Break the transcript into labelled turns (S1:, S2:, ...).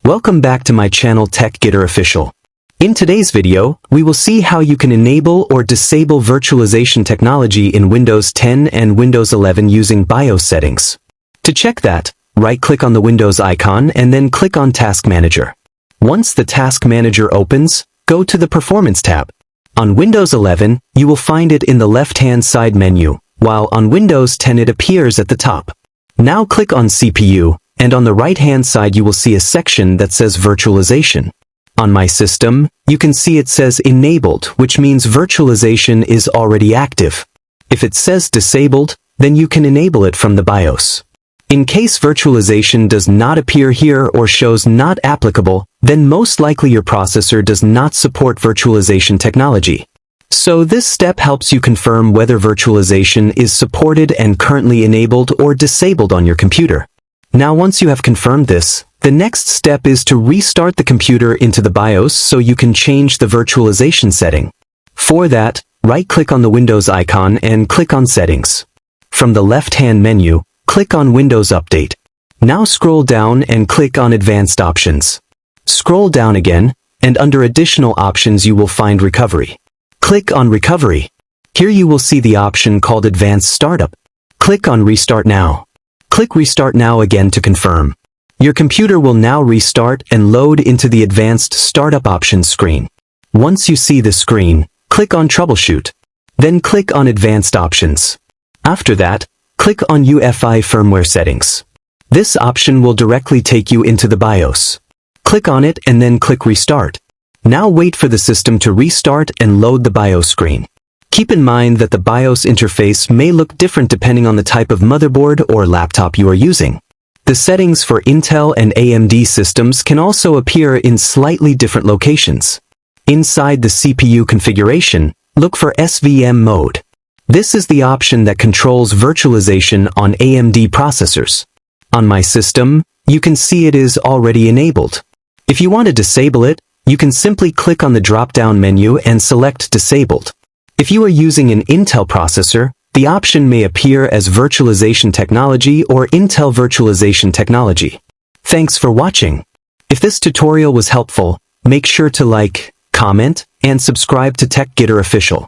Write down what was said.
S1: Welcome back to my channel TechGetter Official. In today's video, we will see how you can enable or disable virtualization technology in Windows 10 and Windows 11 using BIOS settings. To check that, right-click on the Windows icon and then click on Task Manager. Once the Task Manager opens, go to the Performance tab. On Windows 11, you will find it in the left-hand side menu, while on Windows 10 it appears at the top. Now click on CPU, and on the right-hand side you will see a section that says Virtualization. On my system, you can see it says Enabled, which means virtualization is already active. If it says Disabled, then you can enable it from the BIOS. In case virtualization does not appear here or shows not applicable, then most likely your processor does not support virtualization technology. So this step helps you confirm whether virtualization is supported and currently enabled or disabled on your computer. Now once you have confirmed this, the next step is to restart the computer into the BIOS so you can change the virtualization setting. For that, right-click on the Windows icon and click on Settings. From the left-hand menu, click on Windows Update. Now scroll down and click on Advanced Options. Scroll down again, and under Additional Options you will find Recovery. Click on Recovery. Here you will see the option called Advanced Startup. Click on Restart Now. Click Restart Now again to confirm. Your computer will now restart and load into the Advanced Startup Options screen. Once you see the screen, click on Troubleshoot. Then click on Advanced Options. After that, click on UEFI Firmware Settings. This option will directly take you into the BIOS. Click on it and then click Restart. Now wait for the system to restart and load the BIOS screen. Keep in mind that the BIOS interface may look different depending on the type of motherboard or laptop you are using. The settings for Intel and AMD systems can also appear in slightly different locations. Inside the CPU configuration, look for SVM mode. This is the option that controls virtualization on AMD processors. On my system, you can see it is already enabled. If you want to disable it, you can simply click on the drop-down menu and select Disabled. If you are using an Intel processor, the option may appear as Virtualization Technology or Intel Virtualization Technology. Thanks for watching. If this tutorial was helpful, make sure to like, comment, and subscribe to TechGetter Official.